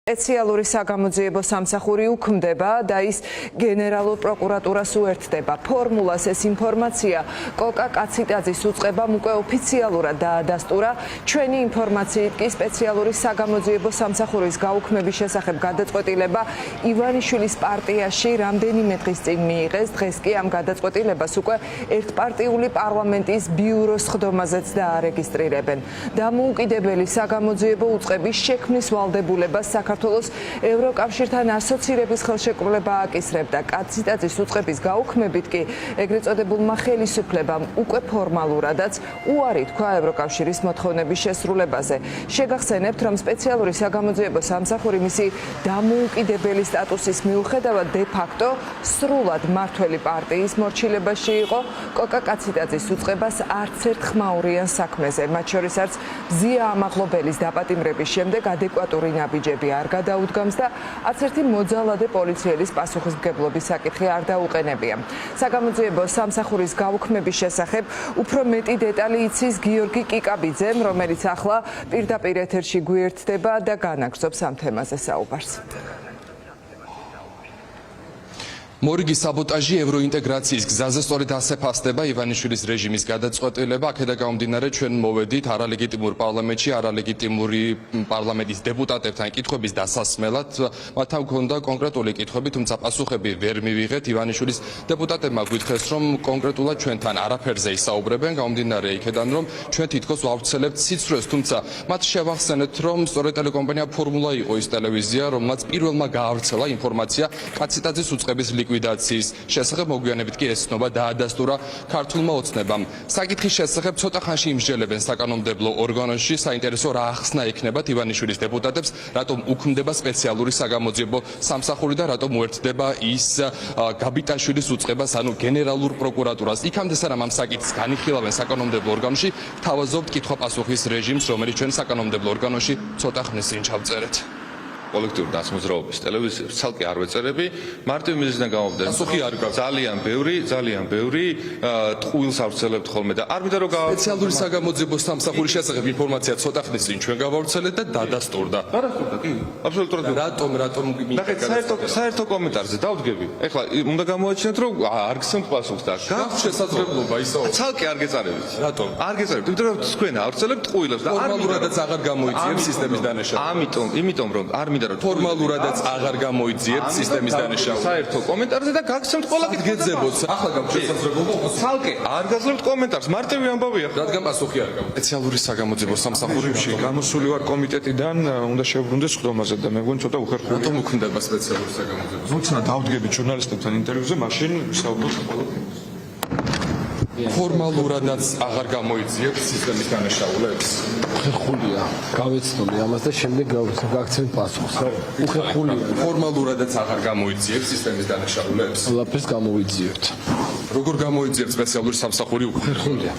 სპეციალური საგამოძიებო სამსახური უქმდება და ის გენერალურ პროკურატურას უერთდება. ფორმულას ეს ინფორმაცია კოკა კაციტაძის უწყებამ უკვე ოფიციალურად დაადასტურა. ჩვენი ინფორმაციით კი სპეციალური საგამოძიებო სამსახურის გაუქმების შესახებ გადაწყვეტილება ივანიშვილის პარტიაში რამდენიმე დღის წინ მიიღეს. დღეს კი ამ გადაწყვეტილებას უკვე ერთპარტიული პარლამენტის ბიუროს ხდომაზეც დაარეგისტრირებენ. დამოუკიდებელი საგამოძიებო უწყების შექმნის ვალდებულებას საქართველოს ევროკავშირთან ასოცირების ხელშეკრულება აკისრებდა. კაციტაძის უწყების გაუქმებით კი ეგრეთ წოდებულმა ხელისუფლებამ უკვე ფორმალურადაც უარი თქვა ევროკავშირის მოთხოვნების შესრულებაზე. შეგახსენებთ, რომ სპეციალური საგამოძიებო სამსახური მისი დამოუკიდებელი სტატუსის მიუხედავად დე-ფაქტო სრულად მმართველი პარტიის მორჩილებაში იყო. კოკა კაციტაძის უწყებას არც ერთ ხმაურიან საქმეზე, მათ შორის არც მზია ამაღლობელის დაპატიმრების შემდეგ ადეკვატური ნაბიჯები არ გადაუდგამს და არც ერთი მოძალადე პოლიციელის პასუხისმგებლობის საკითხი არ დაუყენებია. საგამოძიებო სამსახურის გაუქმების შესახებ უფრო მეტი დეტალი იცის გიორგი კიკაბიძემ, რომელიც ახლა პირდაპირ ეთერში გვიერთდება და განაგრძობს ამ თემაზე საუბარს. მორიგი საბოტაჟი ევროინტეგრაციის გზაზე სწორედ ასე ფასდება ივანიშვილის რეჟიმის გადაწყვეტილება. აქედან გამომდინარე ჩვენ მოვედით არალეგიტიმურ პარლამენტში არალეგიტიმური პარლამენტის დეპუტატებთან კითხვების დასასმელად. მათთან გქონდა კონკრეტული კითხვები, თუმცა პასუხები ვერ მივიღეთ. ივანიშვილის დეპუტატებმა გვითხრეს, რომ კონკრეტულად ჩვენთან არაფერზე ისაუბრებენ, გამომდინარე იქედან, რომ ჩვენ თითქოს ვავრცელებთ სიცრუეს, თუმცა მათ შევახსენეთ, რომ სწორედ ტელეკომპანია ფორმულა იყო ის ტელევიზია, რომელმაც პირველმა გაავრცელა ინფორმაცია კაციტაძის უწყების ლიკვიდაციის შესახებ. მოგვიანებით კი ეს ცნობა დაადასტურა ქართულმა ოცნებამ. საკითხის შესახებ ცოტა ხანში იმსჯელებენ საკანონმდებლო ორგანოში. საინტერესო რა ახსნა ექნებათ ივანიშვილის დეპუტატებს, რატომ უქმდება სპეციალური საგამოძიებო სამსახური და რატომ უერთდება ის გაბიტაშვილის უწყებას, ანუ გენერალურ პროკურატურას. იქამდე სანამ ამ საკითხს განიხილავენ საკანონმდებლო ორგანოში, თავაზობთ კითხვა-პასუხის რეჟიმს, რომელიც ჩვენ საკანონმდებლო ორგანოში ცოტა ხნის წინ ჩავწერეთ. კოლექტიური დასამზრაობის ტელევიზიებს ცალკე არ ვეწერები, მარტივი მიზეზიდან გამომდინარე. პასუხი არ გვაქვს. ძალიან ბევრი ტყუილს ავრცელებთ ხოლმე და არ მინდა რომ სპეციალური საგამოძიებო სამსახურის შესახებ ინფორმაცია ცოტა ხნის წინ ჩვენ გავავრცელეთ და დადასტურდა. დადასტურდა, კი, აბსოლუტურად. რატომ ნახეთ, საერთო კომენტარზე დავდგები. ეხლა უნდა გამოაჩინოთ, რომ არ გცემთ პასუხს და გაქვს შესაძლებლობა ისაუბროთ. ცალკე არ გეწარებით. რატომ? არ გეწარებით, იმიტომ რომ თქვენ ავრცელებთ ტყუილებს და ფორმალურადაც აღარ გამოიწვიებს სისტემის დანაშაულებას. იმიტომ რომ არ ფორმალურადაც აღარ გამოიწვიებს სისტემის დანაშაულებას. საერთო კომენტარზე და გაგცემთ ყველა კითხვა. გეძებოთ. ახლა გაქვს შესაძლებლობა. ცალკე არ გაძლევთ კომენტარს, მარტივი ამბავია. რადგან პასუხი არ გაქვს. სპეციალური საგამოძიებო სამსახურებში გამოსული ვარ კომიტეტიდან, უნდა შევბრუნდეს ხდომაზე და მე მგონი ცოტა უხერხული. რატომ უქმდება სპეციალური საგამოძიებო? მოცნა დავდგებით ჟურნალისტებთან ინტერვიუზე, მაშინ ვისაუბროთ ყველა. ფორმალურადაც აღარ გამოიწვიებს სისტემის დანაშაულებს. უხერხულია. გავეცნობი ამას და შემდეგ გავაქცევთ პასუხს. უხერხულია. ფორმალურადაც აღარ გამოიწვიებს სისტემის დანაშაულებს. ყველაფერს გამოვიძიებთ. როგორ გამოიწვიებს სპეციალური სამსახური უხერხულია.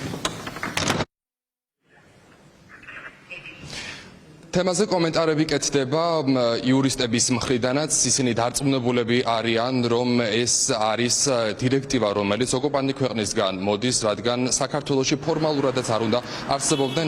თემაზე კომენტარები კეთდება იურისტების მხრიდანაც. ისინი დარწმუნებულები არიან, რომ ეს არის დირექტივა, რომელიც ოკუპანტი ქვეყნისგან მოდის, რადგან საქართველოში ფორმალურადაც არ უნდა არსებობდნენ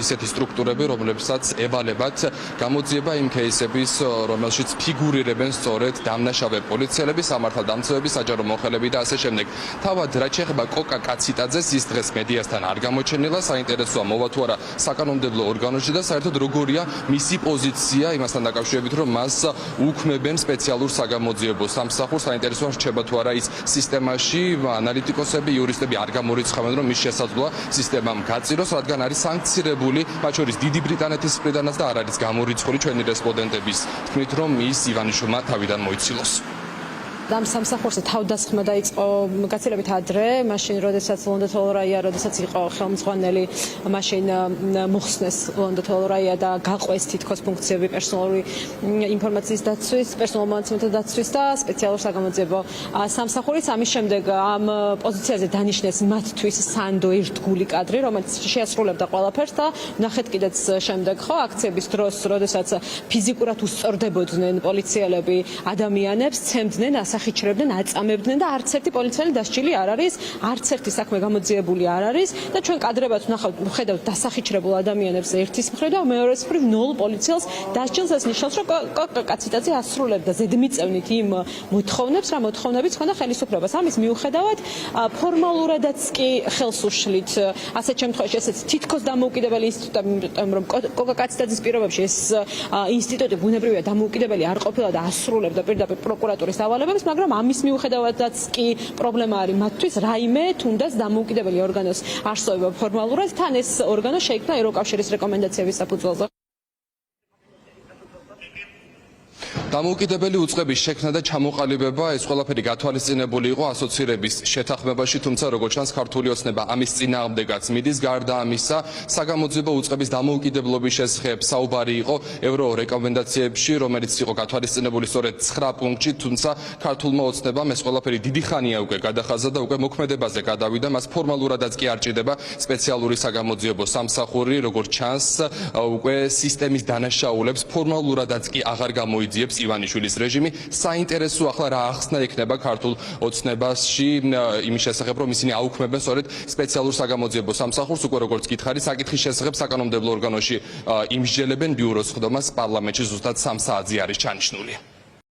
ისეთი სტრუქტურები, რომლებსაც ევალებათ გამოძიება იმ кейსების, რომელშიც ფიგურირებენ სწორედ დამნაშავე პოლიციელები, სამართალდამცავები, საჯარო მოხელეები და ასე შემდეგ. თავად რაც შეეხება კოკა კაციტაძეს, ის დღეს მედიასთან არ გამოჩენილა. საინტერესოა მოვა თუ არა საკანონმდებლო ორგანოში და საერთოდ როგორია მისი პოზიცია იმასთან დაკავშირებით, რომ მას უქმებენ სპეციალურ საგამოძიებო სამსახურს. საინტერესოა რჩება თუ არა ის სისტემაში. ანალიტიკოსები, იურისტები არ გამორიცხავენ, რომ ის შესაძლოა სისტემამ გაწიროს, რადგან არის სანქცირებული, მათ შორის დიდი ბრიტანეთის მხრიდანაც და არ არის გამორიცხული ჩვენი რესპონდენტების თქმით, რომ ის ივანიშვილმა თავიდან მოიცილოს. ამ სამსახურზე თავდასხმა დაიწყო გაცილებით ადრე, მაშინ როდესაც ლონდო თოლორაია, როდესაც იყო ხელმძღვანელი, მაშინ მოხსნეს ლონდო თოლორაია და გაყვეს თითქოს ფუნქციები პერსონალური ინფორმაციის დაცვის, პერსონალურ მონაცემთა დაცვის და სპეციალურ საგამოძიებო სამსახურიც. ამის შემდეგ ამ პოზიციაზე დანიშნეს მათთვის სანდო ერთგული კადრი, რომელიც შეასრულებდა ყველაფერს და ნახეთ კიდეც შემდეგ ხო აქციების დროს, როდესაც ფიზიკურად უსწორდებოდნენ პოლიციელები ადამიანებს, ცემდნენ ახიჩრებდნენ, აწამებდნენ და არც ერთი პოლიციელი დასჯილი არ არის, არც ერთი საქმე გამოძიებული არ არის და ჩვენ კადრებად ხედავთ დასახიჩრებულ ადამიანებს ერთის მხრივ და მეორეს მხრივ 0 პოლიციელს დასჯილს. ეს ნიშნავს, რომ კაციტაძე ასრულებდა ზედმიწევნით იმ მოთხოვნებს, რა მოთხოვნებიც ჰქონდა ხელისუფლებას. ამის მიუხედავად ფორმალურადაც კი ხელს უშლით ასეთ შემთხვევაში ესეც თითქოს დამოუკიდებელი ინსტიტუტები, იმიტომ რომ კაციტაძის პირობებში ეს ინსტიტუტი ბუნებრივია დამოუკიდებელი არ ყოფილა და ასრულებდა პირდაპირ პროკურატურის დავალებებს, მაგრამ ამის მიუხედავადაც კი პრობლემა არის მათთვის რაიმე თუნდაც დამოუკიდებელი ორგანოს არსებობა ფორმალურად, თან ეს ორგანო შეიქმნა ევროკავშირის რეკომენდაციების საფუძველზე. დამოუკიდებელი უწყების შექმნა და ჩამოყალიბება ეს ყველაფერი გათვალისწინებული იყო ასოცირების შეთანხმებაში, თუმცა როგორც ჩანს ქართული ოცნება ამის წინააღმდეგაც მიდის. გარდა ამისა, საგამოძიებო უწყების დამოუკიდებლობის შესახებ საუბარი იყო ევრო რეკომენდაციებში, რომელიც იყო გათვალისწინებული სწორედ 9 პუნქტში, თუმცა ქართულმა ოცნებამ ეს ყველაფერი დიდი ხანია უკვე გადახაზა და უკვე მოქმედებაზე გადავიდა. მას ფორმალურადაც კი არ ჭირდება სპეციალური საგამოძიებო სამსახური, როგორც ჩანს, უკვე სისტემის დანაშაულებს ფორმალურადაც კი აღარ გამოიძიებს ივანიშვილის რეჟიმი. საინტერესო ახლა რა ახსნა ექნება ქართულ ოცნებაში იმის შესახებ, რომ ისინი აუქმებენ სწორედ სპეციალურ საგამოძიებო სამსახურს, უკვე როგორც გითხარი, საკითხის შესახებ საკანონმდებლო ორგანოში იმსჯელებენ ბიუროს ხდომას პარლამენტში ზუსტად 3 საათზე არის ჩანიშნული.